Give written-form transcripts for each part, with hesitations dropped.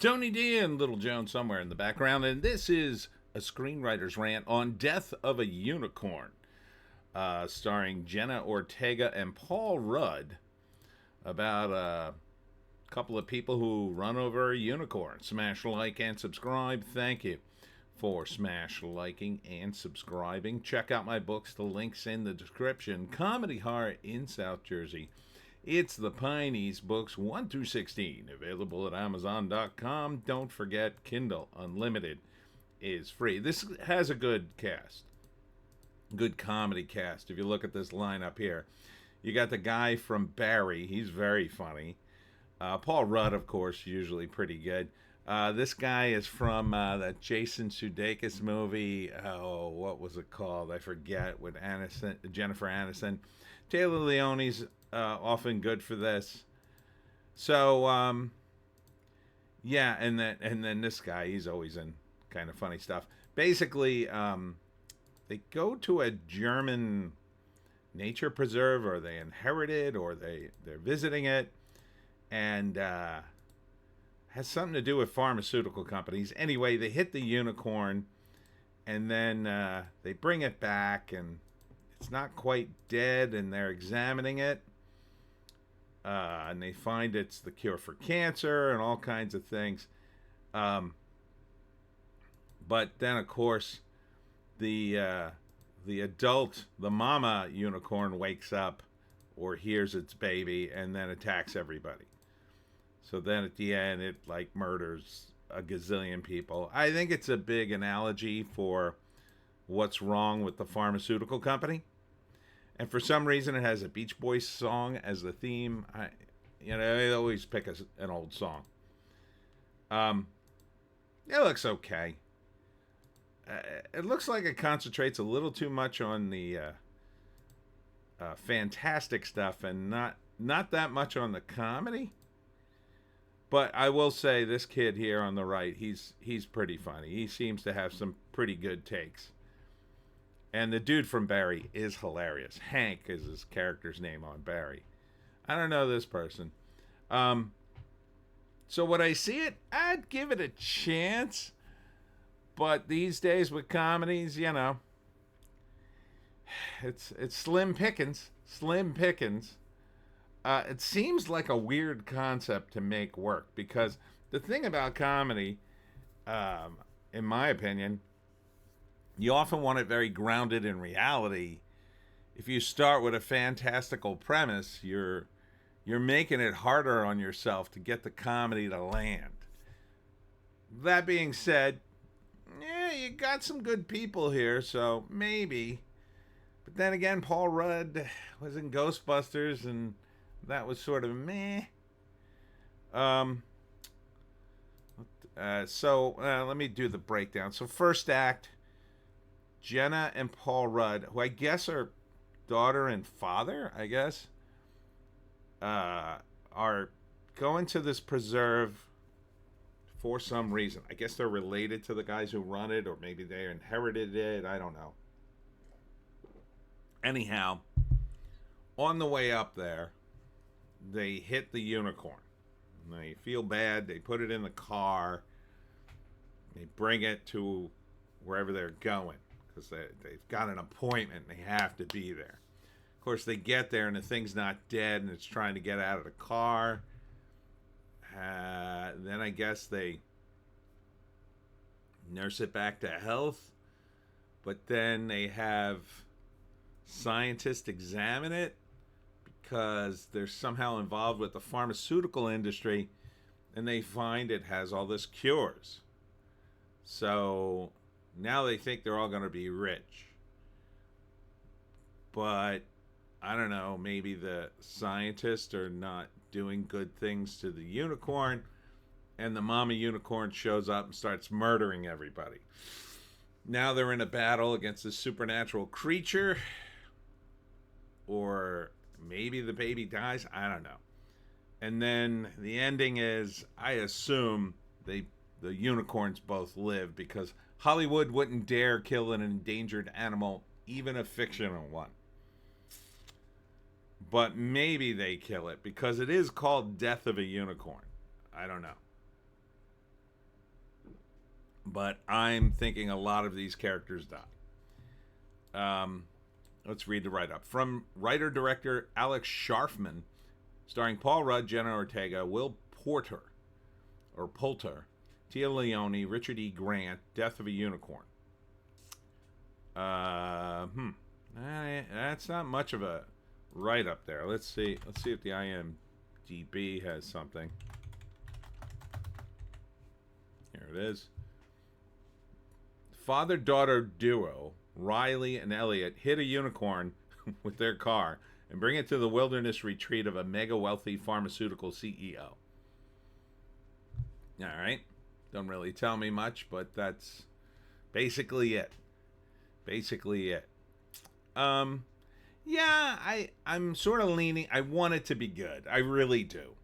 Tony D and Little Joan somewhere in the background, and this is a screenwriter's rant on Death of a Unicorn, starring Jenna, Ortega, and Paul Rudd, about a couple of people who run over a unicorn. Smash like and subscribe. Thank you for smash liking and subscribing. Check out my books. The link's in the description. Comedy Horror in South Jersey. It's the Pineys books 1 through 16, available at Amazon.com. Don't forget, Kindle Unlimited is free. This has a good cast, good comedy cast. If you look at this lineup here, you got the guy from Barry. He's very funny. Paul Rudd, of course, usually pretty good. This guy is from that Jason Sudeikis movie. Oh, what was it called? I forget. With Jennifer Aniston. Taylor Leone's often good for this. So, yeah, and then this guy, he's always in kind of funny stuff. Basically, they go to a German nature preserve, or they inherit it, or they're visiting it, and has something to do with pharmaceutical companies. Anyway, they hit the unicorn, and then they bring it back, and it's not quite dead, and they're examining it. And they find it's the cure for cancer and all kinds of things. But then, of course, the adult, the mama unicorn, wakes up or hears its baby and then attacks everybody. So then at the end, it like murders a gazillion people. I think it's a big analogy for what's wrong with the pharmaceutical company. And for some reason, it has a Beach Boys song as the theme. They always pick an old song. It looks okay. It looks like it concentrates a little too much on the fantastic stuff and not that much on the comedy. But I will say, this kid here on the right, he's pretty funny. He seems to have some pretty good takes. And the dude from Barry is hilarious. Hank is his character's name on Barry. I don't know this person. So would I see it? I'd give it a chance. But these days with comedies, it's slim pickings. Slim pickings. It seems like a weird concept to make work, because the thing about comedy, in my opinion, you often want it very grounded in reality. If you start with a fantastical premise, you're making it harder on yourself to get the comedy to land. That being said, you got some good people here, so maybe. But then again, Paul Rudd was in Ghostbusters, and that was sort of meh. So let me do the breakdown. So first act, Jenna and Paul Rudd, who I guess are daughter and father, are going to this preserve for some reason. I guess they're related to the guys who run it, or maybe they inherited it. I don't know. Anyhow, on the way up there, they hit the unicorn. They feel bad. They put it in the car. They bring it to wherever they're going, because they've got an appointment and they have to be there. Of course, they get there and the thing's not dead and it's trying to get out of the car. Then I guess they nurse it back to health. But then they have scientists examine it, because they're somehow involved with the pharmaceutical industry, and they find it has all this cures. So now they think they're all going to be rich. But I don't know, maybe the scientists are not doing good things to the unicorn, and the mama unicorn shows up and starts murdering everybody. Now they're in a battle against a supernatural creature, or maybe the baby dies. I don't know. And then the ending is, I assume the unicorns both live, because Hollywood wouldn't dare kill an endangered animal, even a fictional one. But maybe they kill it, because it is called Death of a Unicorn. I don't know. but I'm thinking a lot of these characters die. Let's read the write-up. From writer-director Alex Sharfman, starring Paul Rudd, Jenna Ortega, Will Poulter, Tia Leone, Richard E. Grant, Death of a Unicorn. That's not much of a write-up there. Let's see if the IMDb has something. Here it is. Father-daughter duo Riley and Elliot hit a unicorn with their car and bring it to the wilderness retreat of a mega wealthy pharmaceutical CEO. All right. Don't really tell me much, but that's basically it. Yeah, I'm sort of leaning. I want it to be good. I really do.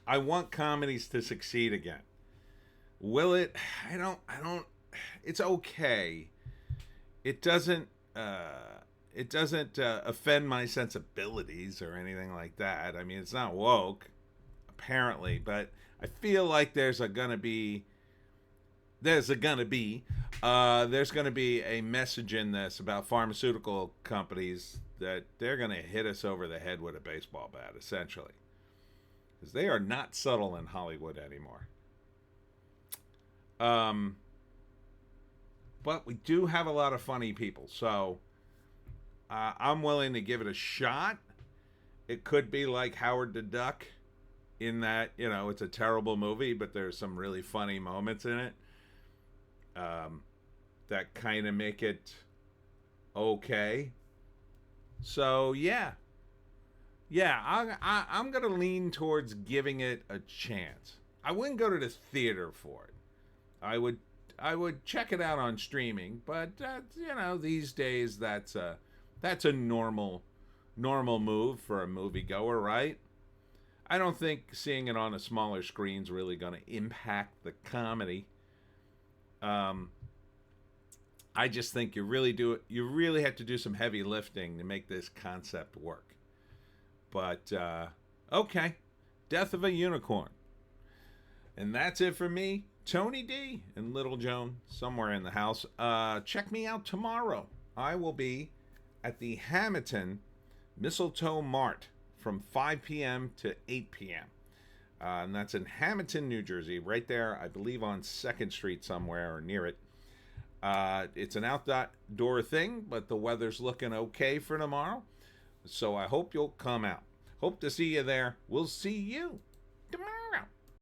I want comedies to succeed again. Will it? I don't. It's okay. It doesn't offend my sensibilities or anything like that. I mean, it's not woke, apparently, but I feel like there's gonna be a message in this about pharmaceutical companies that they're gonna hit us over the head with a baseball bat, essentially, because they are not subtle in Hollywood anymore. But we do have a lot of funny people, so I'm willing to give it a shot. It could be like Howard the Duck, in that, it's a terrible movie, but there's some really funny moments in it that kind of make it okay. So yeah, I'm gonna lean towards giving it a chance. I wouldn't go to the theater for it. I would check it out on streaming, but these days that's a normal move for a moviegoer, right? I don't think seeing it on a smaller screen's really going to impact the comedy. I just think you really have to do some heavy lifting to make this concept work. But okay, Death of a Unicorn. And that's it for me, Tony D and Little Joan, somewhere in the house. Check me out tomorrow. I will be at the Hamilton Mistletoe Mart from 5 p.m. to 8 p.m. And that's in Hamilton, New Jersey, right there, I believe on 2nd Street somewhere or near it. It's an outdoor thing, but the weather's looking okay for tomorrow. So I hope you'll come out. Hope to see you there. We'll see you tomorrow.